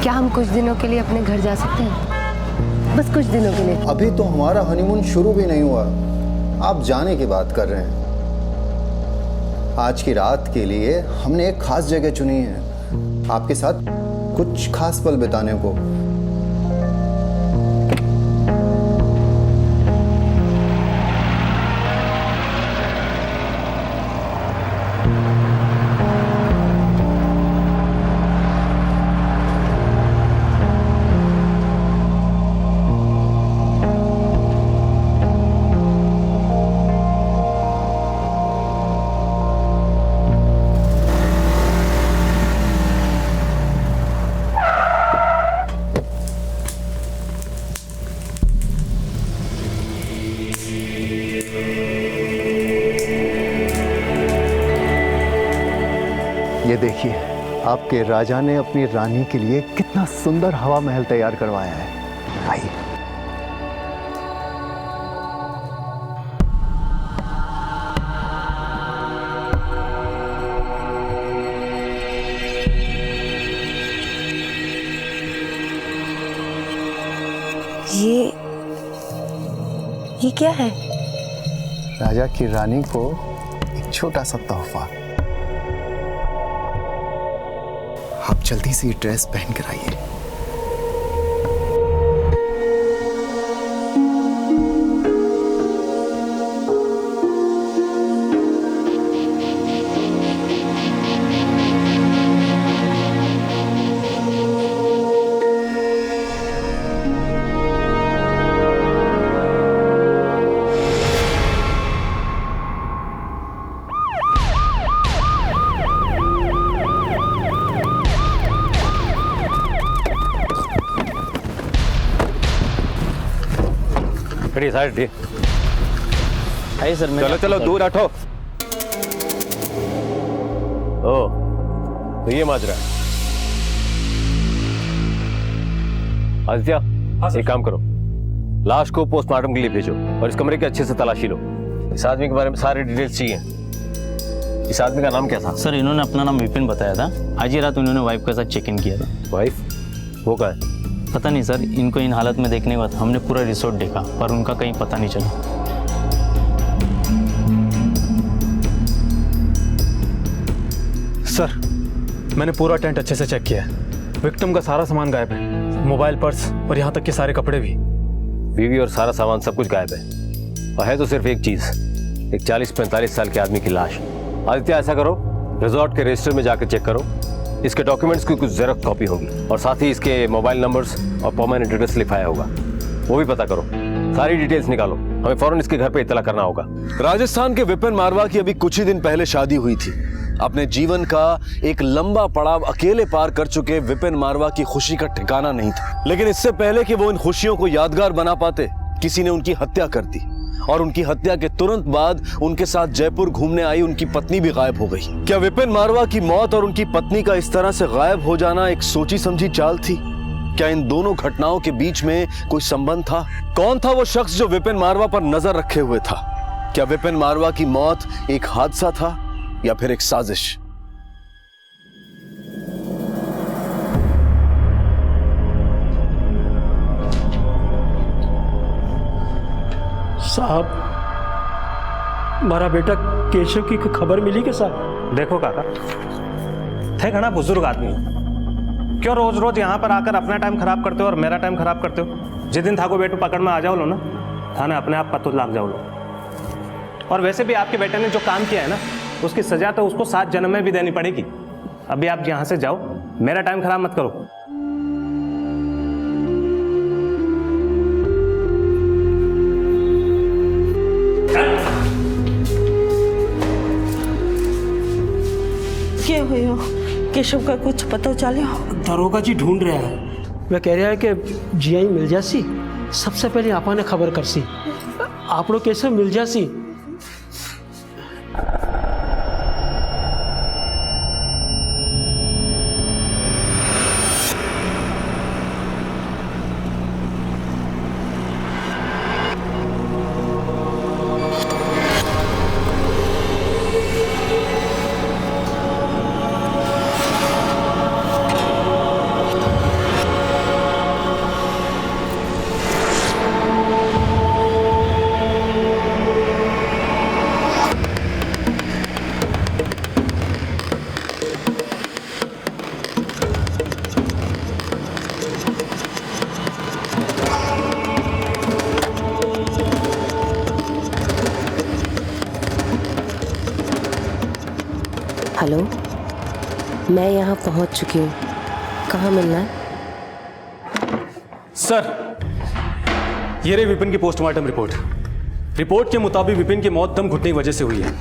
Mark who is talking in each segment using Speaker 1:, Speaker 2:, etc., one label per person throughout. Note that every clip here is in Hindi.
Speaker 1: क्या हम कुछ दिनों के लिए अपने घर जा सकते हैं? बस कुछ दिनों के लिए।
Speaker 2: अभी तो हमारा हनीमून शुरू भी नहीं हुआ, आप जाने की बात कर रहे हैं। आज की रात के लिए हमने एक खास जगह चुनी है, आपके साथ कुछ खास पल बिताने को। ये देखिए, आपके राजा ने अपनी रानी के लिए कितना सुंदर हवा महल तैयार करवाया है। आइए।
Speaker 1: ये क्या है?
Speaker 2: राजा की रानी को एक छोटा सा तोहफा। आप जल्दी से ये ड्रेस पहन कर आइए।
Speaker 3: साइड
Speaker 4: है सर।
Speaker 3: चलो चलो दूर हटो। ओ तो ये माजरा है। आदित्य, एक काम करो, लाश को पोस्टमार्टम के लिए भेजो और इस कमरे की अच्छे से तलाशी लो। इस आदमी के बारे में सारी डिटेल्स चाहिए। इस आदमी का नाम क्या था?
Speaker 4: सर इन्होंने अपना नाम विपिन बताया था। आज ही रात उन्होंने वाइफ के साथ चेक इन किया था।
Speaker 3: वाइफ? वो क्या है?
Speaker 4: पता नहीं सर, इनको इन हालत में देखने के बाद हमने पूरा रिसोर्ट देखा पर उनका कहीं पता नहीं चला।
Speaker 5: सर मैंने पूरा टेंट अच्छे से चेक किया है। विक्टिम का सारा सामान गायब है, मोबाइल, पर्स और यहाँ तक के सारे कपड़े भी।
Speaker 3: बीवी और सारा सामान सब कुछ गायब है और है तो सिर्फ एक चीज, एक 40-45 साल के आदमी की लाश। आदित्य ऐसा करो, रिजॉर्ट के रजिस्टर में जाकर चेक करो, इसके डॉक्यूमेंट्स की कुछ जेरॉक्स कॉपी होगी और साथ ही इसके मोबाइल नंबर्स और परमानेंट एड्रेस लिखाया होगा, वो भी पता करो। सारी डिटेल्स निकालो, हमें फौरन इसके घर पे इत्तला करना होगा।
Speaker 6: राजस्थान के विपिन मारवा की अभी कुछ ही दिन पहले शादी हुई थी। अपने जीवन का एक लंबा पड़ाव अकेले पार कर चुके विपिन मारवा की खुशी का ठिकाना नहीं था, लेकिन इससे पहले कि वो इन खुशियों को यादगार बना पाते, किसी ने उनकी हत्या कर दी और उनकी हत्या के तुरंत बाद उनके साथ जयपुर घूमने आई उनकी पत्नी भी गायब हो गई। क्या विपिन मारवा की मौत और उनकी पत्नी का इस तरह से गायब हो जाना एक सोची समझी चाल थी? क्या इन दोनों घटनाओं के बीच में कोई संबंध था? कौन था वो शख्स जो विपिन मारवा पर नजर रखे हुए था? क्या विपिन मारवा की मौत एक हादसा था या फिर एक साजिश?
Speaker 7: साहब, हमारा बेटा केशव की खबर मिली क्या साहब?
Speaker 8: देखो काका, थे घना बुजुर्ग आदमी, क्यों रोज रोज यहाँ पर आकर अपना टाइम खराब करते हो और मेरा टाइम खराब करते हो? जिस दिन थाको बेटू पकड़ में आ जाओ लो ना, थाने अपने आप पत्तू लाग जाओ लो। और वैसे भी आपके बेटे ने जो काम किया है ना, उसकी सजा तो उसको 7 जन्म में भी देनी पड़ेगी। अभी आप यहाँ से जाओ, मेरा टाइम खराब मत करो।
Speaker 9: क्या हुआ? केशव का कुछ पता चला?
Speaker 7: दरोगा जी ढूंढ रहा है। वह कह रहा है कि जियाई मिल जासी, सबसे पहले आपा ने खबर कर सी, आप लोग केशव मिल जासी।
Speaker 1: हेलो, मैं यहाँ पहुँच चुकी हूँ। कहाँ मिलना है?
Speaker 5: सर, ये रही विपिन की पोस्टमार्टम रिपोर्ट। रिपोर्ट के मुताबिक विपिन की मौत दम घुटने की वजह से हुई है,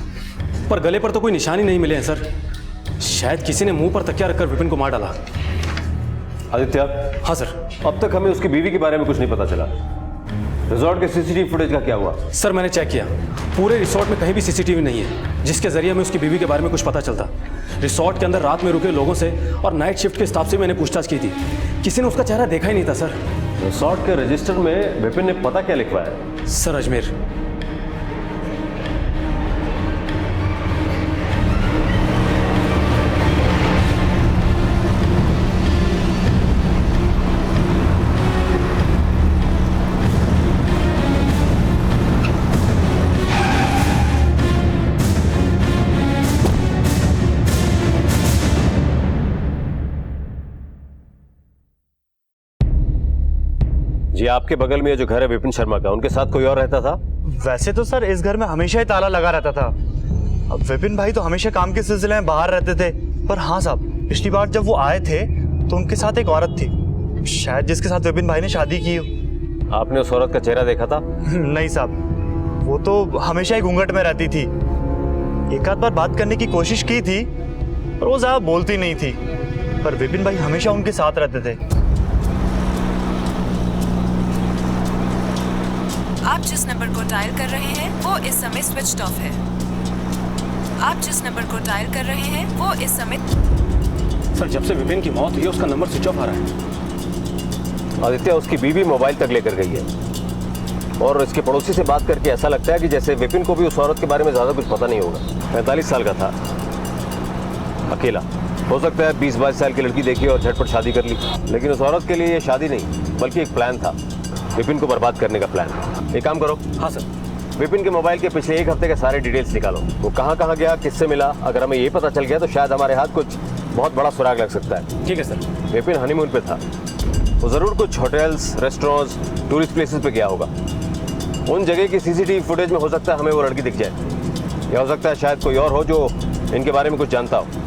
Speaker 5: पर गले पर तो कोई निशानी नहीं मिले हैं सर। शायद किसी ने मुंह पर तकिया रखकर विपिन को मार डाला।
Speaker 3: आदित्य।
Speaker 5: हाँ सर।
Speaker 3: अब तक हमें उसकी बीवी के बारे में कुछ नहीं पता चला। रिजॉर्ट के सीसीटीवी फुटेज का क्या हुआ?
Speaker 5: सर मैंने चेक किया, पूरे रिसोर्ट में कहीं भी सीसीटीवी नहीं है जिसके जरिए हमें उसकी बीवी के बारे में कुछ पता चलता। रिसोर्ट के अंदर रात में रुके लोगों से और नाइट शिफ्ट के स्टाफ से मैंने पूछताछ की थी, किसी ने उसका चेहरा देखा ही नहीं था सर।
Speaker 3: रिसोर्ट के रजिस्टर में विपिन ने पता क्या लिखवाया?
Speaker 5: सर अजमेर।
Speaker 3: जी, आपके बगल में जो घर है विपिन शर्मा का, उनके साथ कोई और रहता था?
Speaker 10: वैसे तो सर इस घर में हमेशा ही ताला लगा रहता था। अब विपिन भाई तो हमेशा काम के सिलसिले में बाहर रहते थे, पर हाँ साहब, पिछली बार जब वो आए थे तो उनके साथ एक औरत थी, शायद जिसके साथ विपिन भाई ने शादी की हो।
Speaker 3: आपने उस औरत का चेहरा देखा था?
Speaker 10: नहीं साहब, वो तो हमेशा ही घूंघट में रहती थी। एक आध बार बात करने की कोशिश की थी पर वो ज्यादा बोलती नहीं थी, पर विपिन भाई हमेशा उनके साथ रहते थे।
Speaker 11: आप जिस नंबर को डायल कर रहे हैं वो इस समय स्विच्ड ऑफ है। आप जिस नंबर को डायल कर रहे हैं वो इस समय।
Speaker 5: सर जब से विपिन की मौत हुई उसका नंबर स्विच ऑफ आ रहा है।
Speaker 3: आदित्य, उसकी बीवी मोबाइल तक लेकर गई है और इसके पड़ोसी से बात करके ऐसा लगता है कि जैसे विपिन को भी उस औरत के बारे में ज्यादा कुछ पता नहीं होगा। 45 साल का था, अकेला, हो सकता है 20-22 साल की लड़की देखी और झटपट शादी कर ली, लेकिन उस औरत के लिए ये शादी नहीं बल्कि एक प्लान था, विपिन को बर्बाद करने का प्लान। एक काम करो।
Speaker 5: हाँ सर।
Speaker 3: विपिन के मोबाइल के पिछले एक हफ्ते के सारे डिटेल्स निकालो। वो कहाँ कहाँ गया, किससे मिला, अगर हमें ये पता चल गया तो शायद हमारे हाथ कुछ बहुत बड़ा सुराग लग सकता है।
Speaker 5: ठीक है सर।
Speaker 3: विपिन हनीमून पे था, वो जरूर कुछ होटल्स, रेस्टोरेंट्स, टूरिस्ट प्लेसेस पे गया होगा। उन जगह की सीसीटीवी फुटेज में हो सकता है हमें वो लड़की दिख जाए, या हो सकता है शायद कोई और हो जो इनके बारे में कुछ जानता हो।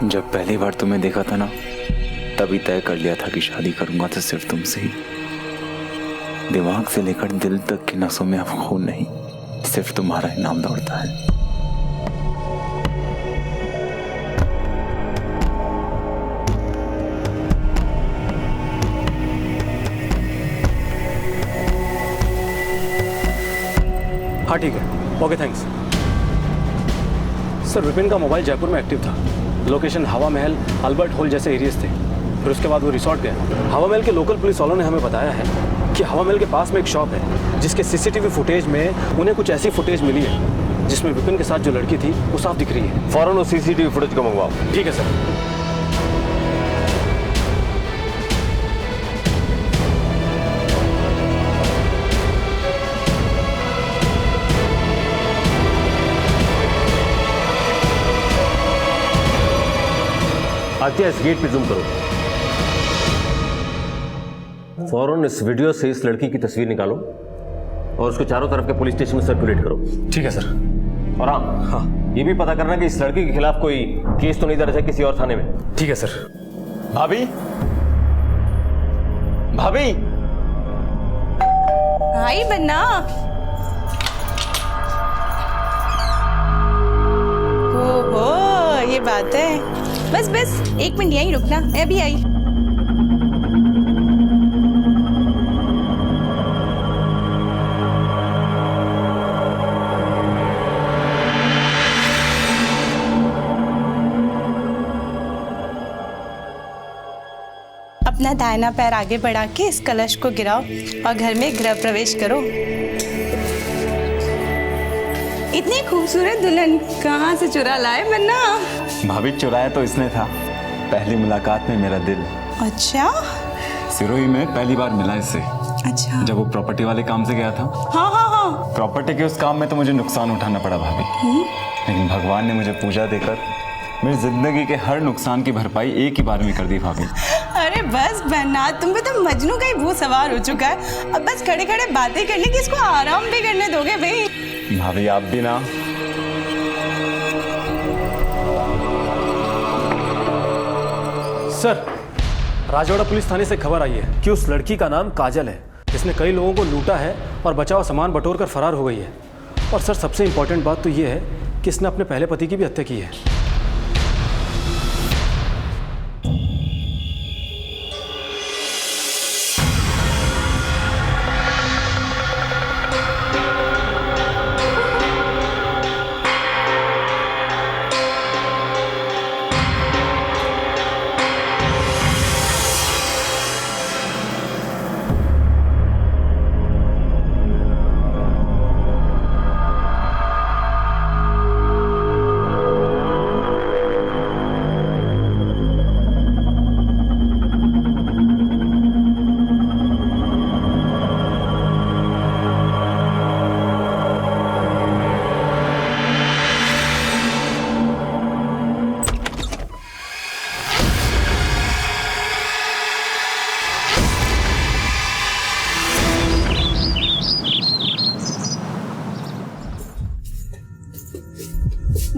Speaker 12: जब पहली बार तुम्हें देखा था ना, तभी तय कर लिया था कि शादी करूंगा तो सिर्फ तुमसे ही। दिमाग से लेकर दिल तक की नसों में अब खून नहीं, सिर्फ तुम्हारा ही नाम दौड़ता है।
Speaker 5: हाँ ठीक है, ओके थैंक्स। सर विपिन का मोबाइल जयपुर में एक्टिव था, लोकेशन हवा महल, अल्बर्ट हॉल जैसे एरियाज थे। फिर उसके बाद वो रिसोर्ट गया। हवा महल के लोकल पुलिस वालों ने हमें बताया है कि हवा महल के पास में एक शॉप है जिसके सीसीटीवी फुटेज में उन्हें कुछ ऐसी फुटेज मिली है जिसमें विपिन के साथ जो लड़की थी वो साफ दिख रही है।
Speaker 3: फौरन उस सीसीटीवी फुटेज को मंगवाओ।
Speaker 5: ठीक है सर।
Speaker 3: आदित्य, इस गेट पे जूम करो। फौरन इस वीडियो से इस लड़की की तस्वीर निकालो और उसको चारों तरफ के पुलिस स्टेशन में सर्कुलेट करो।
Speaker 5: ठीक है सर।
Speaker 3: और हाँ, ये भी पता करना कि इस लड़की के खिलाफ कोई केस तो नहीं दर्ज है किसी और थाने में।
Speaker 5: ठीक है सर।
Speaker 10: भाभी, भाभी,
Speaker 11: आई बन्ना। ओहो, ये बात है। बस बस 1 मिनट यहीं रुकना, मैं अभी आई। अपना दाहिना पैर आगे बढ़ा के इस कलश को गिराओ और घर में गृह प्रवेश करो। इतनी खूबसूरत दुल्हन कहाँ से चुरा लाए बन्ना?
Speaker 12: भाभी चुराया तो इसने था, पहली मुलाकात में मेरा दिल।
Speaker 11: अच्छा
Speaker 12: सिरोही में पहली बार मिला इससे।
Speaker 11: अच्छा।
Speaker 12: जब वो प्रॉपर्टी वाले काम से गया था।
Speaker 11: हाँ हाँ हाँ।
Speaker 12: प्रॉपर्टी के उस काम में तो मुझे नुकसान उठाना पड़ा भाभी, लेकिन भगवान ने मुझे पूजा देकर मेरी जिंदगी के हर नुकसान की भरपाई एक ही बार में कर दी भाभी।
Speaker 11: अरे बस बन्ना, तुम पे तो मजनू का ही भूत सवार हो चुका है। अब बस खड़े खड़े बातें करने की, इसको आराम भी करने दोगे भाई?
Speaker 12: भाभी आप भी ना।
Speaker 5: सर, राजवाड़ा पुलिस थाने से खबर आई है कि उस लड़की का नाम काजल है, जिसने कई लोगों को लूटा है और बचा हुआ सामान बटोर कर फरार हो गई है। और सर सबसे इंपॉर्टेंट बात तो ये है कि इसने अपने पहले पति की भी हत्या की है।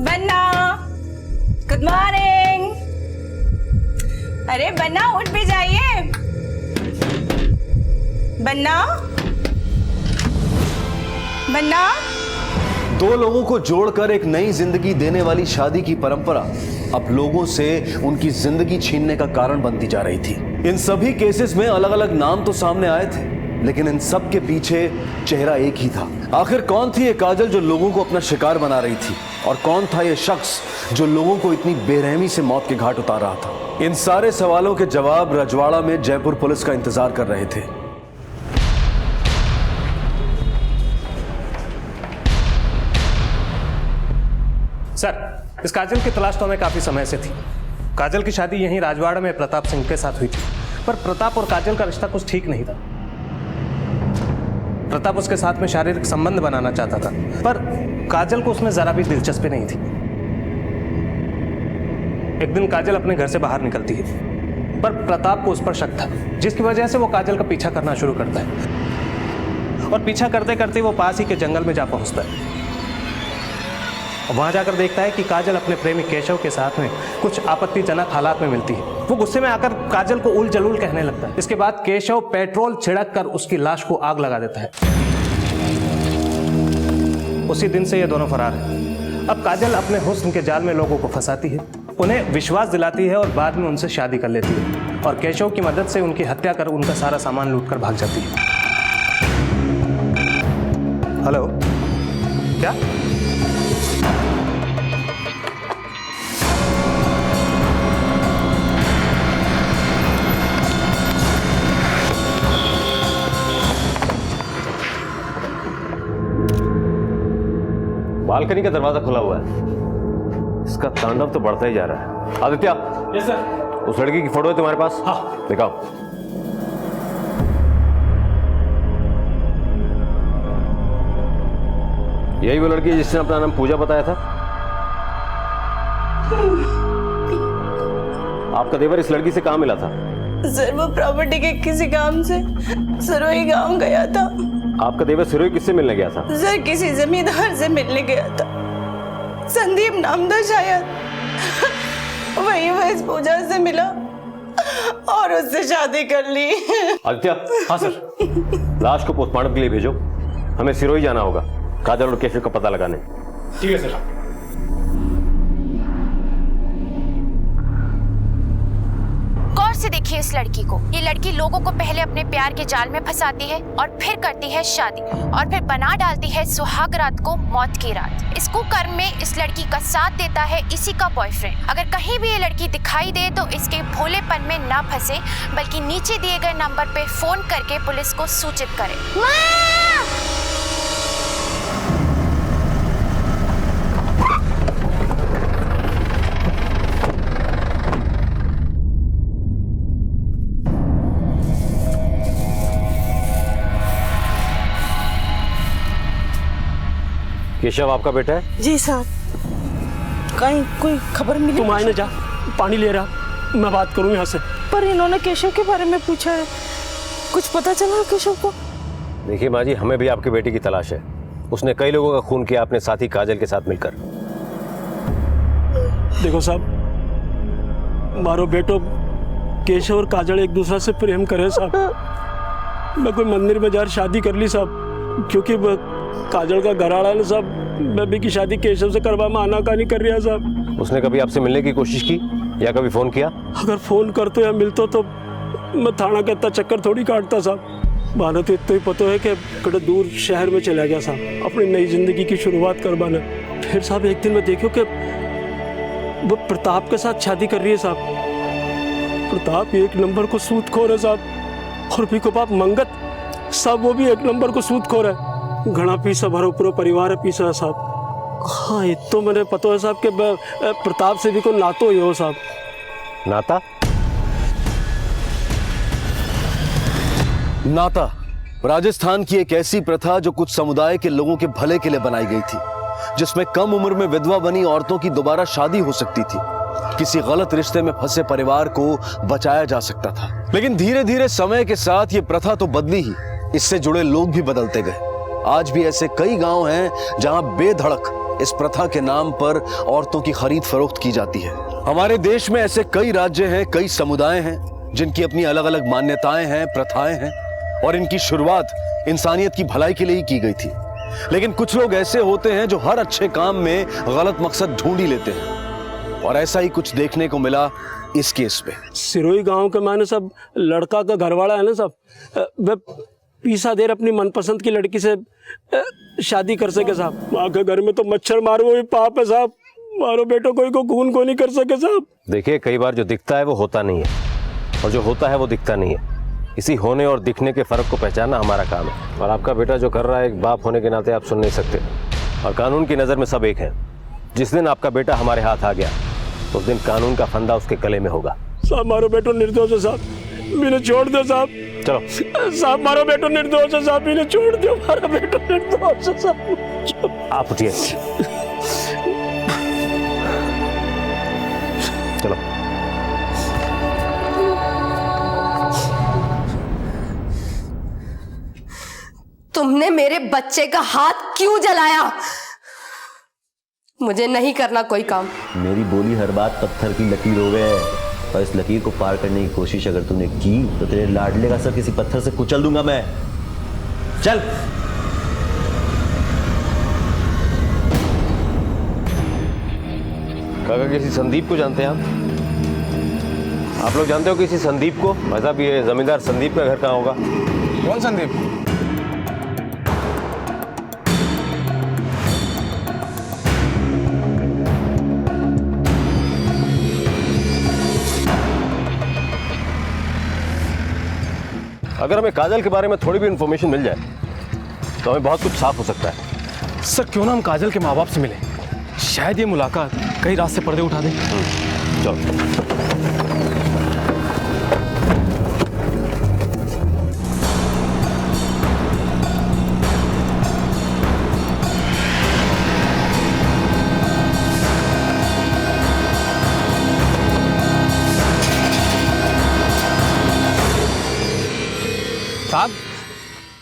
Speaker 11: बन्ना, गुड मॉर्निंग। अरे बन्ना उठ भी जाइए। बन्ना, बन्ना।
Speaker 6: दो लोगों को जोड़कर एक नई जिंदगी देने वाली शादी की परंपरा अब लोगों से उनकी जिंदगी छीनने का कारण बनती जा रही थी। इन सभी केसेस में अलग अलग नाम तो सामने आए थे, लेकिन इन सब के पीछे चेहरा एक ही था। आखिर कौन थी ये काजल जो लोगों को अपना शिकार बना रही थी, और कौन था ये शख्स जो लोगों को इतनी बेरहमी से मौत के घाट उतार रहा था? इन सारे सवालों के जवाब रजवाड़ा में जयपुर पुलिस का इंतजार कर रहे थे।
Speaker 8: सर, इस काजल की तलाश तो हमें काफी समय से थी। काजल की शादी यहीं राजवाड़ा में प्रताप सिंह के साथ हुई थी, पर प्रताप और काजल का रिश्ता कुछ ठीक नहीं था। प्रताप उसके साथ में शारीरिक संबंध बनाना चाहता था, पर काजल को उसमें जरा भी दिलचस्पी नहीं थी। एक दिन काजल अपने घर से बाहर निकलती है, पर प्रताप को उस पर शक था, जिसकी वजह से वो काजल का पीछा करना शुरू करता है। और पीछा करते करते वो पास ही के जंगल में जा पहुंचता है। वहां जाकर देखता है कि काजल अपने प्रेमी केशव के साथ में कुछ आपत्तिजनक हालात में मिलती है। वो गुस्से में आकर काजल को उल जलूल कहने लगता है। इसके बाद केशव पेट्रोल छिड़क कर उसकी लाश को आग लगा देता है। उसी दिन से ये दोनों फरार हैं। अब काजल अपने हुस्न के जाल में लोगों को फंसाती है, उन्हें विश्वास दिलाती है और बाद में उनसे शादी कर लेती है, और केशव की मदद से उनकी हत्या कर उनका सारा सामान लूटकर भाग जाती है। हेलो, क्या?
Speaker 3: बालकनी का दरवाजा खुला हुआ है, इसका तांडव तो बढ़ता ही जा रहा है। आदित्य।
Speaker 5: Yes sir.
Speaker 3: उस लड़की की फोटो है तुम्हारे पास?
Speaker 5: हाँ।
Speaker 3: दिखाओ। यही वो लड़की है जिसने अपना नाम पूजा बताया था? आपका देवर इस लड़की से कहाँ मिला था?
Speaker 11: सर वो प्रॉपर्टी के किसी काम से सिरोही गांव गया था।
Speaker 3: आपका देवर सिरोही किससे मिलने गया था?
Speaker 11: सर किसी जमींदार से मिलने गया था, संदीप नाम था शायद। वही वो इस पूजा से मिला और उससे शादी कर ली।
Speaker 3: आदित्य।
Speaker 5: हाँ सर।
Speaker 3: लाश को पोस्टमार्टम के लिए भेजो, हमें सिरोही जाना होगा काजल और केशव का पता लगाने।
Speaker 5: ठीक है सर।
Speaker 13: गौर से देखिए इस लड़की को। ये लड़की लोगों को पहले अपने प्यार के जाल में फंसाती है और फिर करती है शादी, और फिर बना डालती है सुहाग रात को मौत की रात। इस कुकर्म में इस लड़की का साथ देता है इसी का बॉयफ्रेंड। अगर कहीं भी ये लड़की दिखाई दे तो इसके भोलेपन में ना फंसे, बल्कि नीचे दिए गए नंबर पे फोन करके पुलिस को सूचित करे।
Speaker 3: केशव आपका बेटा है?
Speaker 9: जी साहब। कहीं कोई खबर मिली?
Speaker 7: तुम आए ना, जा पानी ले रहा, मैं बात करूँ यहाँ से।
Speaker 9: पर इन्होंने केशव के बारे में पूछा है, कुछ पता चला केशव को?
Speaker 3: देखिए माँ जी, हमें भी आपकी बेटी की तलाश है। उसने कई लोगों का खून किया अपने साथी काजल के साथ मिलकर।
Speaker 7: देखो साहब, मारो बेटो केशव और काजल एक दूसरे से प्रेम करे साहब। मैं कोई मंदिर में जाकर शादी कर ली साहब, क्योंकि काजल का घरवाला है ना साहब, मैं भी की शादी केशव से करवा में आनाकानी कर रहा साहब।
Speaker 3: उसने कभी आपसे मिलने की कोशिश की या कभी फोन किया?
Speaker 7: अगर फोन करते या मिलते तो मैं थाना का इतना चक्कर थोड़ी काटता साहब। मानो तो इतना ही पता है कि कड़े दूर शहर में चला गया साहब, अपनी नई जिंदगी की शुरुआत करवाना। फिर साहब एक दिन मैं देखो कि वो प्रताप के साथ शादी कर रही है साहब। प्रताप एक नंबर को सूदखोर है साहब, और भी को बाप मंगत साहब, वो भी एक नंबर को सूदखोर है। घना पीसा भरो पूरा परिवार है पीसा है साहब। हाँ ये तो मैंने पता है साहब कि प्रताप से भी को नातो ही हो साहब।
Speaker 3: नाता?
Speaker 6: नाता राजस्थान की एक ऐसी प्रथा जो कुछ समुदाय के लोगों के भले के लिए बनाई गई थी, जिसमें कम उम्र में विधवा बनी औरतों की दोबारा शादी हो सकती थी। किसी गलत रिश्ते में फंसे परिवार को बचाया जा सकता था। लेकिन धीरे धीरे समय के साथ ये प्रथा तो बदली ही, इससे जुड़े लोग भी बदलते गए। आज भी ऐसे कई गांव हैं जहां बेधड़क इस प्रथा के नाम पर औरतों की खरीद फरोख्त की जाती है। हमारे देश में ऐसे कई राज्य हैं, कई समुदाय हैं जिनकी अपनी अलग अलग मान्यताएं हैं, प्रथाएं हैं, और इनकी शुरुआत इंसानियत की भलाई के लिए ही की गई थी। लेकिन कुछ लोग ऐसे होते हैं जो हर अच्छे काम में गलत मकसद ढूंढ ही लेते हैं, और ऐसा ही कुछ देखने को मिला इस केस पे।
Speaker 7: सिरोही गांव के माने सब लड़का का घरवाला है ना सब, वे पीसा देर अपनी मनपसंद की लड़की से शादी कर सके साहब। माँ के घर में तो मच्छर मारो भी पाप है साहब, मारो बेटो कोई को खून को नहीं कर सके साहब।
Speaker 3: देखिए कई बार जो दिखता है वो होता नहीं है, और जो होता है वो दिखता नहीं है। इसी होने और दिखने के फर्क को पहचानना हमारा काम है, और आपका बेटा जो कर रहा है एक बाप होने के नाते आप सुन नहीं सकते, और कानून की नज़र में सब एक है। जिस दिन आपका बेटा हमारे हाथ आ गया उस दिन कानून का फंदा उसके गले में होगा।
Speaker 7: साहब मारो बेटो निर्दोष है साहब, मैंने छोड़ दो साहब।
Speaker 3: चलो
Speaker 7: साहब मारो बेटो निर्दोष है साहब, मैंने छोड़ दो, मारो बेटो निर्दोष है साहब।
Speaker 3: आप उठिए, चलो।
Speaker 1: तुमने मेरे बच्चे का हाथ क्यों जलाया? मुझे नहीं करना कोई काम।
Speaker 14: मेरी बोली हर बात पत्थर की लकीर हो गए, और इस लकीर को पार करने की कोशिश अगर तूने की तो तेरे लाडले का सर किसी पत्थर से कुचल दूंगा मैं। चल।
Speaker 3: काका किसी संदीप को जानते हैं आप लोग जानते हो किसी संदीप को? भाई साहब ये जमींदार संदीप का घर कहाँ होगा?
Speaker 5: कौन संदीप?
Speaker 3: अगर हमें काजल के बारे में थोड़ी भी इंफॉर्मेशन मिल जाए तो हमें बहुत कुछ साफ हो सकता है।
Speaker 5: सर क्यों ना हम काजल के माँ बाप से मिले, शायद ये मुलाकात कई रात से पर्दे उठा दे।
Speaker 3: चलो।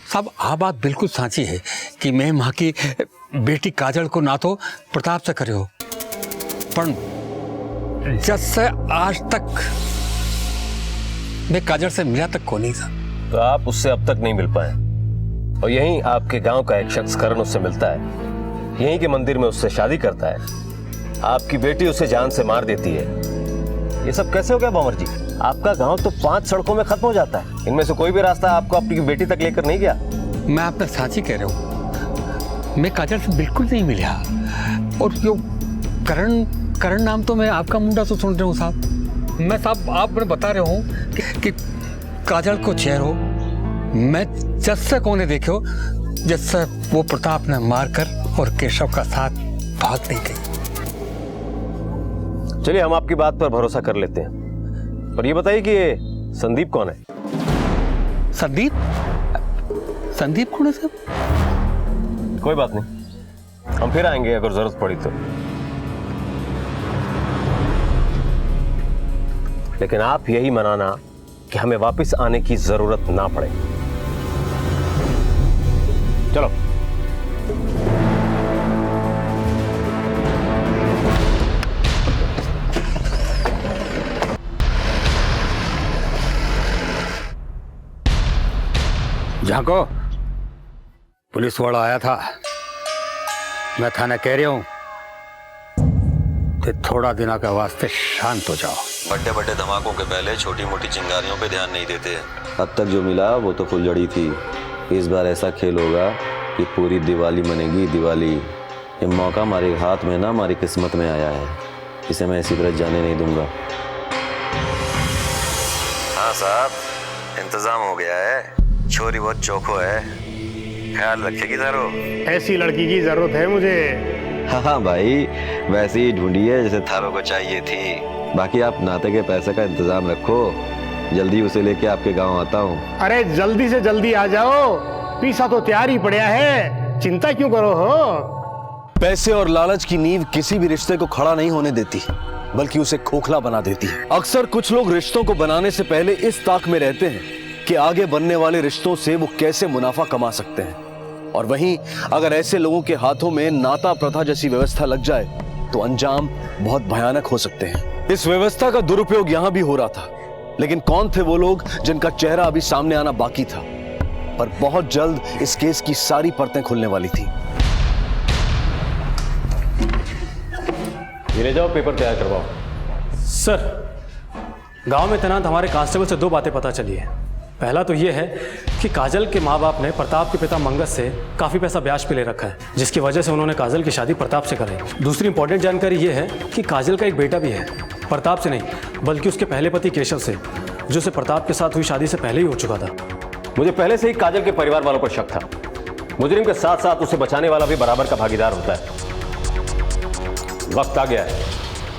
Speaker 15: साहब आ बात बिल्कुल साची है कि मैं माँ की बेटी काजल को ना तो प्रताप से करे हो, पर जब से आज तक मैं काजल से मिला तक को नहीं था।
Speaker 3: तो आप उससे अब तक नहीं मिल पाए, और यहीं आपके गांव का एक शख्स करण उससे मिलता है, यहीं के मंदिर में उससे शादी करता है, आपकी बेटी उसे जान से मार देती है। ये सब कैसे हो गया भंवर जी? आपका गांव तो 5 सड़कों में खत्म हो जाता है, इनमें से कोई भी रास्ता आपको अपनी बेटी तक लेकर नहीं गया।
Speaker 15: मैं आपने साची कह रहा हूँ, मैं काजल से बिल्कुल नहीं मिला, और जो करण नाम तो मैं आपका मुंडा तो सुन रहा हूँ साहब। मैं साहब आप मैं बता रहा हूँ कि काजल को चेहर हो मैं जैसे कोने देखे हो जैसे वो प्रताप ने मार कर और केशव का साथ भाग नहीं गई।
Speaker 3: चलिए हम आपकी बात पर भरोसा कर लेते हैं, पर ये बताइए कि ये संदीप कौन है?
Speaker 15: संदीप कौन है साहब?
Speaker 3: कोई बात नहीं, हम फिर आएंगे अगर जरूरत पड़ी तो। लेकिन आप यही मनाना कि हमें वापस आने की जरूरत ना पड़े। चलो।
Speaker 15: झांको, पुलिस वाला आया था। मैं थाने कह रहा हूं कि थोड़ा दिनों के वास्ते शांत हो जाओ।
Speaker 14: बड़े बड़े धमाकों के पहले छोटी मोटी चिंगारियों पे ध्यान नहीं देते। अब तक जो मिला वो तो फुलझड़ी थी। इस बार ऐसा खेल होगा कि पूरी दिवाली मनेगी दिवाली। ये मौका हमारे हाथ में ना हमारी किस्मत में आया है, इसे मैं इसी तरह जाने नहीं दूंगा। हाँ साहब, इंतजाम हो गया है। छोरी बहुत चौखो है, ख्याल रखेगी थारो।
Speaker 15: ऐसी लड़की की जरूरत है मुझे।
Speaker 14: हाँ भाई, वैसे ही ढूंढी है जैसे थारो को चाहिए थी। बाकी आप नाते के पैसे का इंतजाम रखो, जल्दी उसे लेके आपके गांव आता हूँ।
Speaker 15: अरे जल्दी से जल्दी आ जाओ, पीसा तो तैयार ही पड़ा है, चिंता क्यों करो हो।
Speaker 6: पैसे और लालच की नींव किसी भी रिश्ते को खड़ा नहीं होने देती, बल्कि उसे खोखला बना देती है। अक्सर कुछ लोग रिश्तों को बनाने से पहले इस ताक में रहते हैं कि आगे बनने वाले रिश्तों से वो कैसे मुनाफा कमा सकते हैं। और वहीं अगर ऐसे लोगों के हाथों में नाता प्रथा जैसी व्यवस्था लग जाए तो अंजाम बहुत भयानक हो सकते हैं। इस व्यवस्था का दुरुपयोग यहां भी हो रहा था, लेकिन कौन थे वो लोग जिनका चेहरा अभी सामने आना बाकी था। पर बहुत जल्द इस केस की सारी परतें खुलने वाली थी।
Speaker 3: ले जाओ, पेपर तैयार करवाओ।
Speaker 5: सर, गांव में तैनात हमारे कांस्टेबल से 2 बातें पता चली है। पहला तो ये है कि काजल के माँ बाप ने प्रताप के पिता मंगस से काफ़ी पैसा ब्याज पे ले रखा है, जिसकी वजह से उन्होंने काजल की शादी प्रताप से कराई। दूसरी इंपॉर्टेंट जानकारी ये है कि काजल का एक बेटा भी है, प्रताप से नहीं बल्कि उसके पहले पति केशव से, जो से प्रताप के साथ हुई शादी से पहले ही हो चुका था।
Speaker 3: मुझे पहले से ही काजल के परिवार वालों पर शक था। मुजरिम के साथ साथ उसे बचाने वाला भी बराबर का भागीदार होता है। वक्त आ गया है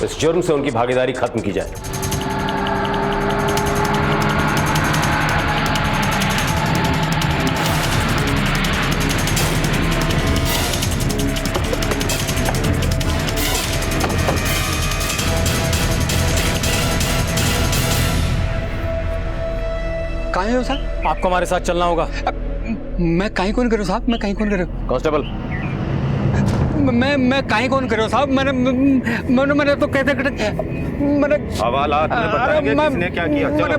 Speaker 3: इस जुर्म से उनकी भागीदारी खत्म की जाए।
Speaker 15: कहाँ हो साहब?
Speaker 5: आपको हमारे साथ चलना होगा।
Speaker 15: मैं कहीं कौन करूँ साहब? मैं कहीं कौन करूँ?
Speaker 3: कांस्टेबल,
Speaker 15: मैं कहीं कौन करूँ साहब? मैंने तो कहते मैंने
Speaker 3: हवालात में बताएंगे किसने क्या किया। चलो।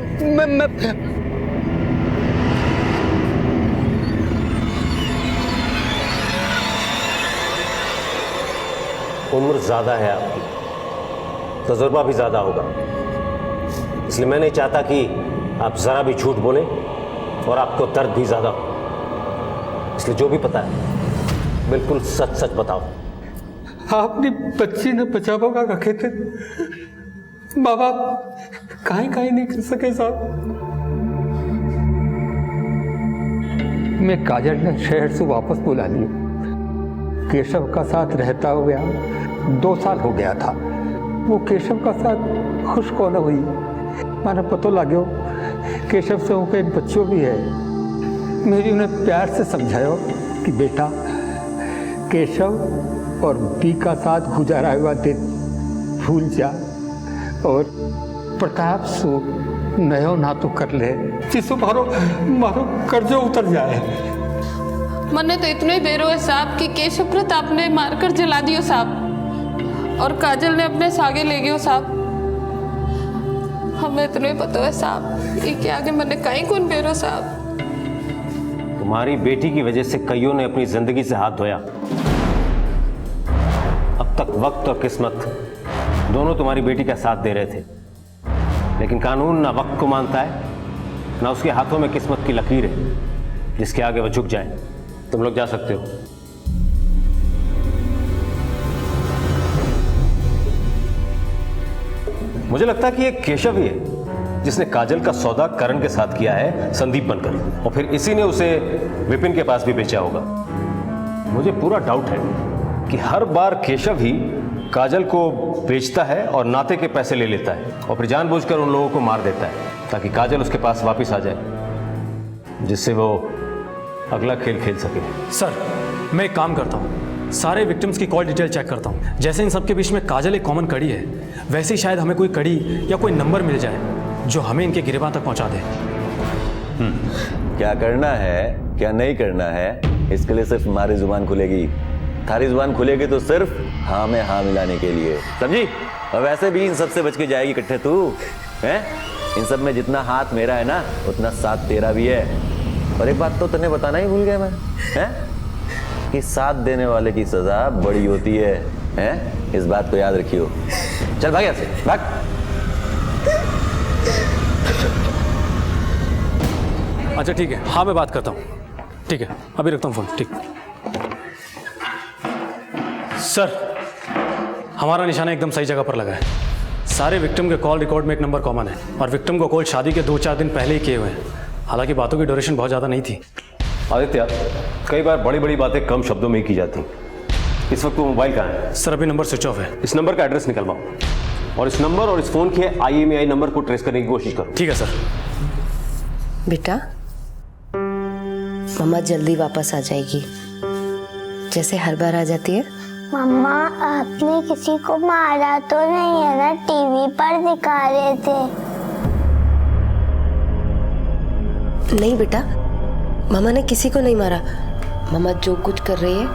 Speaker 3: उम्र ज्यादा है आपकी, तजुर्बा भी ज्यादा होगा, इसलिए मैं नहीं चाहता कि आप जरा भी झूठ बोलें और आपको दर्द भी ज्यादा हो। इसलिए जो भी पता है बिल्कुल सच सच बताओ।
Speaker 15: अपनी बच्ची ने बचावा का रखे थे, माँ बाप कहीं नहीं कर सके साहब। मैं काजल ने शहर से वापस बुला लिया। केशव का साथ रहता हुआ 2 साल हो गया था। वो केशव का साथ खुश कौन हुई, मैंने पता लगे केशव से उनके एक बच्चों भी है। मेरी उन्हें प्यार से समझाया कि बेटा, केशव और बी का साथ गुजारा हुआ दिन भूल जा और प्रताप सो नयो ना तो कर ले, जिससे मारो कर्जो उतर जाए।
Speaker 16: मने तो इतना ही बेरो है साहब कि केशव प्रताप ने मारकर जला दियो साहब, और काजल ने अपने सागे ले गयो साहब। हमें इतना ही पता है साहब, ये क्या आगे मने कहीं कौन बेरो साहब।
Speaker 3: तुम्हारी बेटी की वजह से कईयों ने अपनी जिंदगी से हाथ धोया। अब तक वक्त और किस्मत दोनों तुम्हारी बेटी का साथ दे रहे थे, लेकिन कानून ना वक्त को मानता है ना उसके हाथों में किस्मत की लकीर है जिसके आगे वो झुक जाए। तुम लोग जा सकते हो। मुझे लगता है कि ये केशव ही है जिसने काजल का सौदा करण के साथ किया है संदीप बनकर, और फिर इसी ने उसे विपिन के पास भी बेचा होगा। मुझे पूरा डाउट है कि हर बार केशव ही काजल को बेचता है और नाते के पैसे ले लेता है और फिर जानबूझकर उन लोगों को मार देता है ताकि काजल उसके पास वापस आ जाए, जिससे वो अगला खेल खेल सके।
Speaker 5: सर, मैं एक काम करता हूँ, सारे विक्टिम्स की कॉल डिटेल चेक करता हूँ। जैसे इन सबके बीच में काजल एक कॉमन कड़ी है, वैसे ही शायद हमें कोई कड़ी या कोई नंबर मिल जाए जो हमें इनके गिरबान तक पहुँचा दे।
Speaker 14: क्या करना है क्या नहीं करना है, इसके लिए सिर्फ हमारी जुबान खुलेगी। थारी जुबान खुलेगी तो सिर्फ हाँ में हाँ मिलाने के लिए, समझी? और वैसे भी इन सब से बच के जाएगी इकट्ठे तू, हैं? इन सब में जितना हाथ मेरा है ना, उतना साथ तेरा भी है। और एक बात तो तन्ने बताना ही भूल गया मैं, हैं? कि साथ देने वाले की सजा बड़ी होती है, हैं? इस बात को याद रखियो। चल भाग यहाँ से, भाग।
Speaker 5: अच्छा ठीक है, हाँ मैं बात करता हूँ। ठीक है, अभी रखता हूँ फोन। ठीक सर, हमारा निशाना एकदम सही जगह पर लगा है। सारे विक्टिम के कॉल रिकॉर्ड में एक नंबर कॉमन है और विक्टिम को कॉल शादी के 2-4 दिन पहले ही किए हुए हैं। हालांकि बातों की ड्यूरेशन बहुत ज़्यादा नहीं थी।
Speaker 3: आदित्य, कई बार बड़ी बड़ी बातें कम शब्दों में ही की जाती। इस वक्त वो मोबाइल कहाँ है?
Speaker 5: सर अभी नंबर स्विच ऑफ है।
Speaker 3: इस नंबर का एड्रेस निकलवाओ और इस नंबर और इस फोन के IMEI नंबर को ट्रेस करने की कोशिश करो।
Speaker 5: ठीक है सर।
Speaker 1: बेटा, मम्मा जल्दी वापस आ जाएगी, जैसे हर बार आ जाती है।
Speaker 17: मम्मा, आपने किसी को मारा तो नहीं है ना? टीवी पर दिखा रहे थे।
Speaker 1: नहीं बेटा, मामा ने किसी को नहीं मारा। मामा जो कुछ कर रही है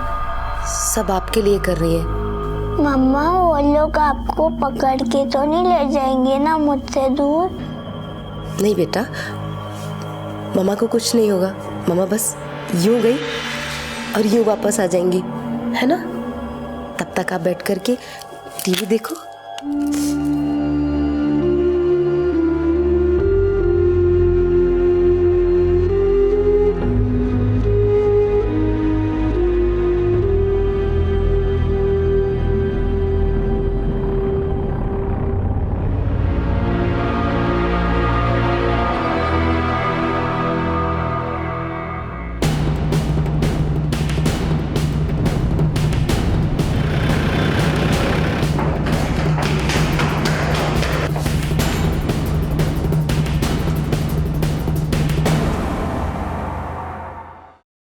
Speaker 1: सब आपके लिए कर रही है।
Speaker 17: मम्मा, वो लोग आपको पकड़ के तो नहीं ले जाएंगे ना मुझसे दूर?
Speaker 1: नहीं बेटा, मामा को कुछ नहीं होगा। मामा बस यूं गई और यूं वापस आ जाएंगी, है ना? तब तक आप बैठ करके टीवी देखो।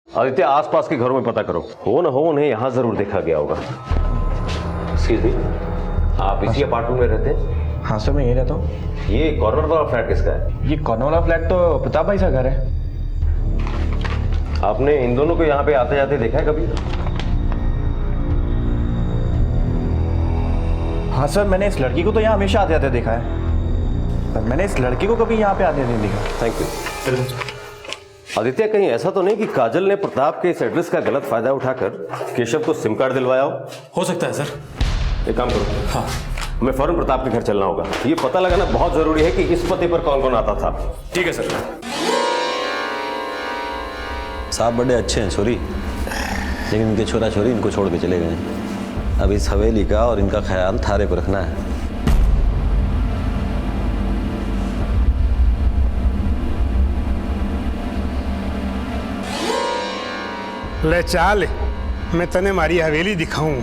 Speaker 3: आदित्य, आसपास के घरों में पता करो, हो ना हो उन्हें यहां जरूर देखा गया होगा। एक्सक्यूज मी, आप इसी अपार्टमेंट में रहते हैं?
Speaker 10: हाँ सर, मैं यही रहता हूँ।
Speaker 3: ये कॉर्नर वाला फ्लैट किसका है?
Speaker 10: ये कॉर्नर वाला फ्लैट तो प्रताप भाई का घर है।
Speaker 3: आपने इन दोनों को यहाँ पे आते जाते देखा है कभी?
Speaker 10: हाँ सर, मैंने इस लड़की को तो यहाँ हमेशा आते जाते देखा है, पर मैंने इस लड़की को कभी यहाँ पे आते नहीं देखा।
Speaker 3: Thank you. आदित्य, कहीं ऐसा तो नहीं कि काजल ने प्रताप के इस एड्रेस का गलत फायदा उठाकर केशव को सिम कार्ड दिलवाया
Speaker 5: हो सकता है सर।
Speaker 3: एक काम करो, हाँ, हमें फौरन प्रताप के घर चलना होगा। ये पता लगाना बहुत जरूरी है कि इस पते पर कौन कौन आता था।
Speaker 5: ठीक है सर।
Speaker 14: साहब बड़े अच्छे हैं छोरी, लेकिन इनके छोरा छोरी इनको छोड़ के चले गए। अब इस हवेली का और इनका ख्याल थारे पर रखना है।
Speaker 18: ले चाल, मैं तने मारी हवेली दिखाऊं।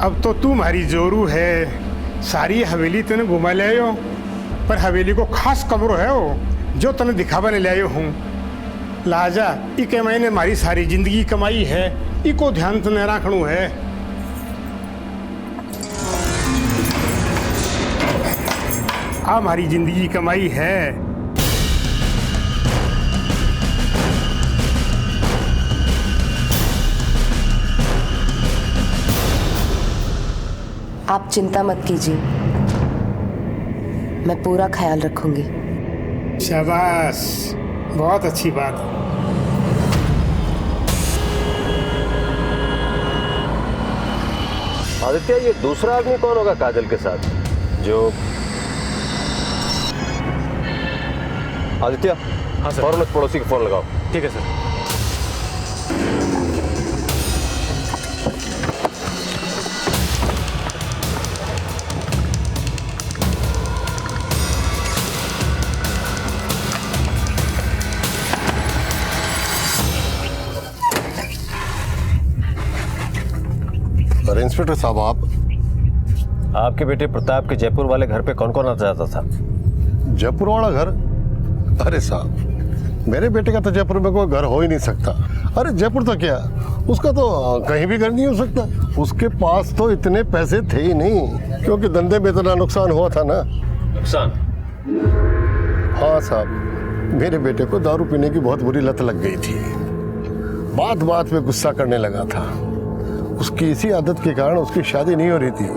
Speaker 18: अब तो तू मारी जोरू है, सारी हवेली तने घुमा ले आयो, पर हवेली को खास कमरो है वो जो तने दिखावा ले आयो हूँ। लाजा इके मैंने मारी सारी जिंदगी कमाई है, इको ध्यान तने रखणू है। आ मारी जिंदगी कमाई है।
Speaker 1: आप चिंता मत कीजिए, मैं पूरा ख्याल रखूंगी।
Speaker 18: शाबाश, बहुत अच्छी बात।
Speaker 3: आदित्य, ये दूसरा आदमी कौन होगा काजल के साथ जो? आदित्य, हाँ सर, फौरन पड़ोसी को फोन लगाओ।
Speaker 5: ठीक है सर।
Speaker 19: इंस्पेक्टर साहब,
Speaker 3: आपके बेटे प्रताप के जयपुर वाले घर पे कौन कौन आता जाता था?
Speaker 19: जयपुर वाला घर? अरे साहब, मेरे बेटे का तो जयपुर में कोई घर हो ही नहीं सकता। अरे जयपुर तो क्या, उसका तो कहीं भी घर नहीं हो सकता। उसके पास तो इतने पैसे थे ही नहीं, क्योंकि धंधे में इतना नुकसान हुआ था ना।
Speaker 3: नुकसान?
Speaker 19: हाँ साहब, मेरे बेटे को दारू पीने की बहुत बुरी लत लग गई थी। बात बात में गुस्सा करने लगा था। उसकी इसी आदत के कारण उसकी शादी नहीं हो रही थी,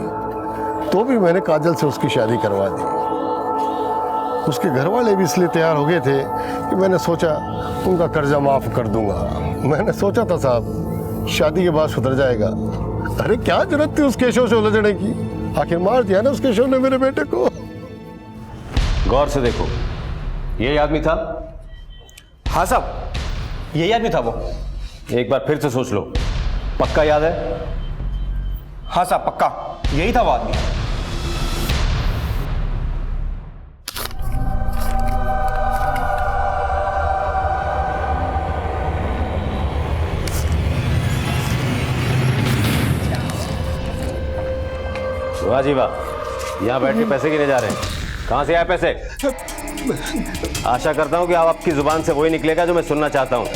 Speaker 19: तो भी मैंने काजल से उसकी शादी करवा दी। उसके घर वाले भी इसलिए तैयार हो गए थे कि मैंने सोचा उनका कर्जा माफ कर दूंगा। मैंने सोचा था साहब शादी के बाद सुधर जाएगा। अरे क्या जरूरत थी उस केशव से उलझने की, आखिर मार दिया ना उस केशव ने मेरे बेटे को।
Speaker 3: गौर से देखो, यही आदमी था?
Speaker 10: हाँ साहब, यही आदमी था वो।
Speaker 3: एक बार फिर से सोच लो, पक्का याद है?
Speaker 10: हाँ साहब पक्का, यही था वो आदमी।
Speaker 3: वाह जी वाह, यहाँ बैठ के पैसे गिने जा रहे हैं। कहाँ से आए पैसे? आशा करता हूँ कि आप आपकी जुबान से वही निकलेगा जो मैं सुनना चाहता हूँ।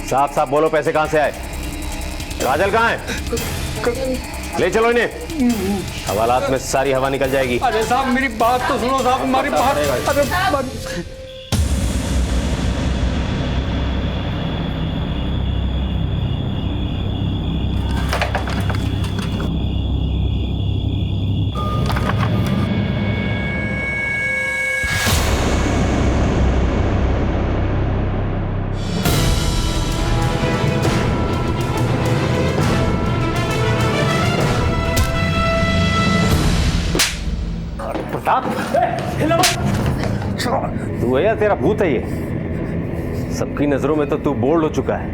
Speaker 3: साफ साफ बोलो, पैसे कहाँ से आए? काजल कहाँ है? ले चलो इन्हें, हवालात में सारी हवा निकल जाएगी।
Speaker 15: अरे साहब मेरी बात तो सुनो साहब, हमारी बात। अरे
Speaker 3: तू है या तेरा भूत है ये? सबकी नजरों में तो तू बोल्ड हो चुका है।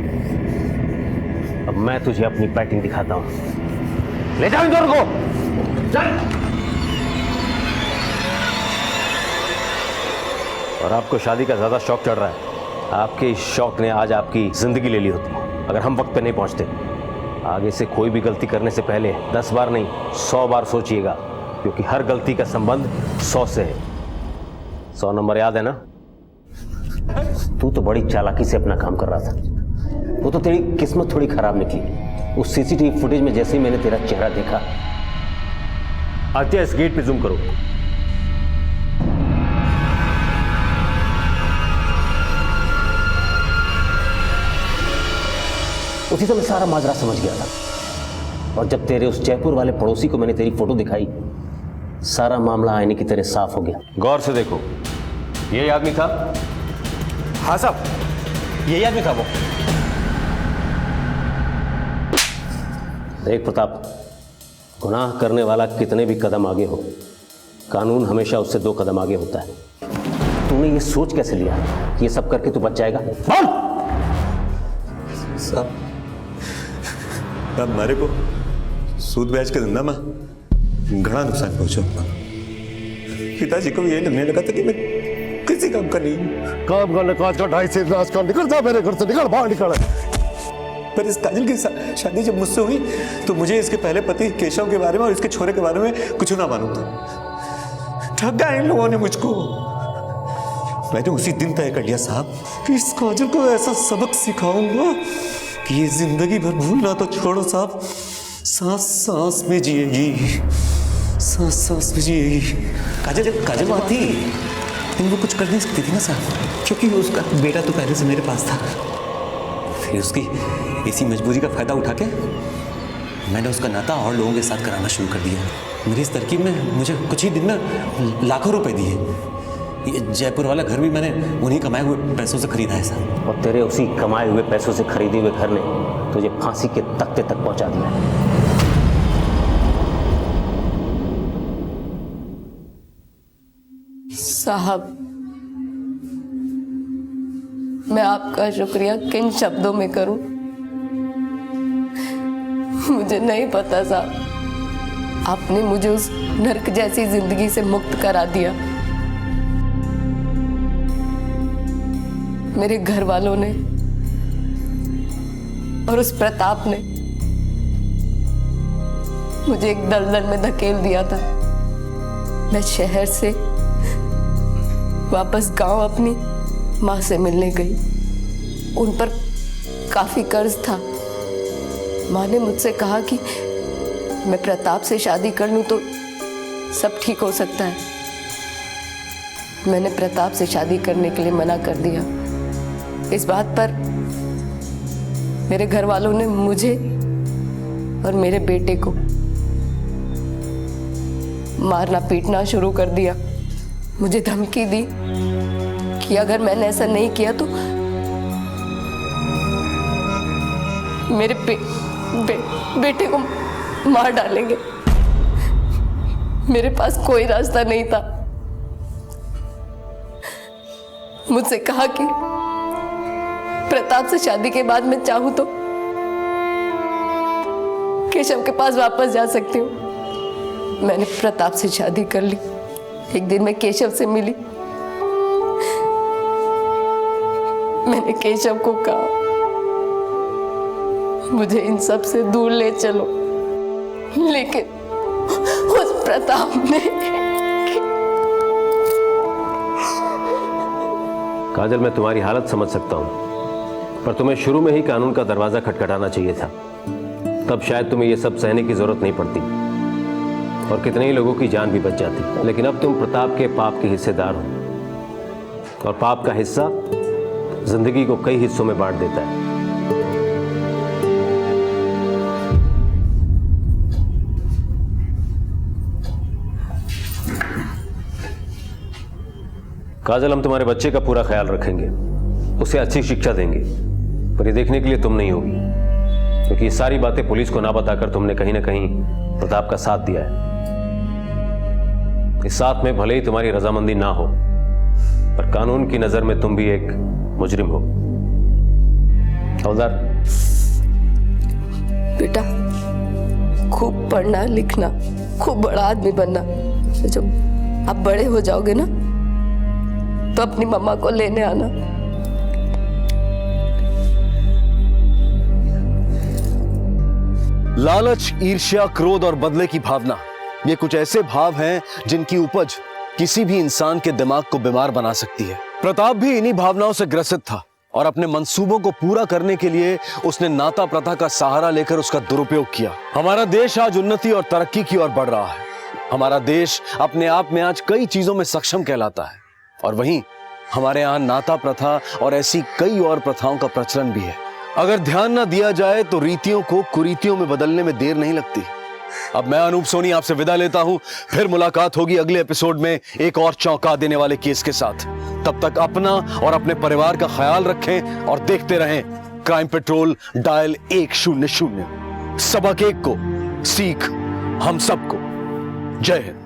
Speaker 3: अब मैं तुझे अपनी बैटिंग दिखाता हूं। ले जाओ इन दोनों को, चल। और आपको शादी का ज्यादा शौक चढ़ रहा है। आपके इस शौक ने आज आपकी जिंदगी ले ली होती अगर हम वक्त पे नहीं पहुंचते। आगे से कोई भी गलती करने से पहले 10 बार नहीं 100 बार सोचिएगा, क्योंकि हर गलती का संबंध 100 से है। 100 नंबर याद है ना? तू तो बड़ी चालाकी से अपना काम कर रहा था। वो तो तेरी किस्मत थोड़ी खराब निकली। उस सीसीटीवी फुटेज में जैसे ही मैंने तेरा चेहरा देखा। आदित्य, इस गेट पे जूम करो। उसी समय सारा माजरा समझ गया था। और जब तेरे उस जयपुर वाले पड़ोसी को मैंने तेरी फोटो दिखाई, सारा मामला आईने की तरह साफ हो गया। गौर से देखो, यही आदमी था?
Speaker 10: हाँ साहब, यही आदमी था वो।
Speaker 3: देख प्रताप, गुनाह करने वाला कितने भी कदम आगे हो, कानून हमेशा उससे 2 कदम आगे होता है। तूने ये सोच कैसे लिया कि ये सब करके तू बच जाएगा? बोल!
Speaker 20: साहब, मारे को सूद ब्याज के धंधा में घना नुकसान पहुंचा। पिताजी को यही लगने लगा था कि मैं किसी काम का नहीं।
Speaker 19: काम करने काज का 2.5 से नाश कर, निकल जा मेरे घर से, निकल बाहर निकल।
Speaker 20: पर इस काजल की शादी जब मुझसे हुई तो मुझे इसके पहले पति केशव के बारे में और इसके छोरे के बारे में कुछ ना मालूम था। ठग गए इन लोगों ने मुझको। मैंने उसी दिन तय कर लिया साहब कि इस काजल को ऐसा सबक सिखाऊंगा कि ये जिंदगी भर भूलना तो छोड़ो साहब, सांस सांस में जिएगी, सांस सांस में जिएगी। काजल बात थी, लेकिन वो कुछ कर नहीं सकती थी ना साहब, क्योंकि उसका बेटा तो पहले से मेरे पास था। फिर उसकी इसी मजबूरी का फायदा उठा के मैंने उसका नाता और लोगों के साथ कराना शुरू कर दिया। मेरी इस तरकीब में मुझे कुछ ही दिन में लाखों रुपए दिए। ये जयपुर वाला घर भी मैंने उन्हीं कमाए हुए पैसों से खरीदा है साहब।
Speaker 3: और तेरे उसी कमाए हुए पैसों से खरीदे हुए घर ने तुझे फांसी के तख्ते तक पहुंचा दिया है।
Speaker 16: साहब, मैं आपका शुक्रिया किन शब्दों में करूं, मुझे नहीं पता साहब। आपने मुझे उस नर्क जैसी जिंदगी से मुक्त करा दिया। मेरे घर वालों ने और उस प्रताप ने मुझे एक दलदल में धकेल दिया था। मैं शहर से वापस गांव अपनी
Speaker 1: माँ से मिलने गई। उन पर काफी कर्ज था। माँ ने मुझसे कहा कि मैं प्रताप से शादी कर लूं तो सब ठीक हो सकता है। मैंने प्रताप से शादी करने के लिए मना कर दिया। इस बात पर मेरे घर वालों ने मुझे और मेरे बेटे को मारना पीटना शुरू कर दिया। मुझे धमकी दी कि अगर मैंने ऐसा नहीं किया तो मेरे बेटे को मार डालेंगे। मेरे पास कोई रास्ता नहीं था। मुझसे कहा कि प्रताप से शादी के बाद मैं चाहूं तो केशव के पास वापस जा सकती हूँ। मैंने प्रताप से शादी कर ली। एक दिन मैं केशव से मिली। मैंने केशव को कहा मुझे इन सब से दूर ले चलो, लेकिन उस प्रताप ने
Speaker 3: काजल, मैं तुम्हारी हालत समझ सकता हूं, पर तुम्हें शुरू में ही कानून का दरवाजा खटखटाना चाहिए था। तब शायद तुम्हें यह सब सहने की जरूरत नहीं पड़ती और कितने ही लोगों की जान भी बच जाती। लेकिन अब तुम प्रताप के पाप के हिस्सेदार हो और पाप का हिस्सा जिंदगी को कई हिस्सों में बांट देता है। काजल, हम तुम्हारे बच्चे का पूरा ख्याल रखेंगे, उसे अच्छी शिक्षा देंगे, पर ये देखने के लिए तुम नहीं होगी, क्योंकि ये सारी बातें पुलिस को ना बताकर तुमने कहीं ना कहीं प्रताप का साथ दिया है। इस साथ में भले ही तुम्हारी रजामंदी ना हो, पर कानून की नजर में तुम भी एक मुजरिम हो। हवलदार,
Speaker 1: बेटा, खूब पढ़ना लिखना, खूब बड़ा आदमी बनना। जब आप बड़े हो जाओगे ना तो अपनी मम्मा को लेने आना।
Speaker 6: लालच, ईर्ष्या, क्रोध और बदले की भावना, ये कुछ ऐसे भाव हैं जिनकी उपज किसी भी इंसान के दिमाग को बीमार बना सकती है। प्रताप भी इन्हीं भावनाओं से ग्रसित था और अपने मंसूबों को पूरा करने के लिए उसने नाता प्रथा का सहारा लेकर उसका दुरुपयोग किया। हमारा देश आज उन्नति और तरक्की की ओर बढ़ रहा है। हमारा देश अपने आप में आज कई चीजों में सक्षम कहलाता है, और वहीं हमारे यहाँ नाता प्रथा और ऐसी कई और प्रथाओं का प्रचलन भी है। अगर ध्यान ना दिया जाए तो रीतियों को कुरीतियों में बदलने में देर नहीं लगती। अब मैं अनूप सोनी आपसे विदा लेता हूं। फिर मुलाकात होगी अगले एपिसोड में एक और चौंका देने वाले केस के साथ। तब तक अपना और अपने परिवार का ख्याल रखें और देखते रहें क्राइम पेट्रोल डायल 100। सबक एक को, सीख हम सबको। जय हिंद।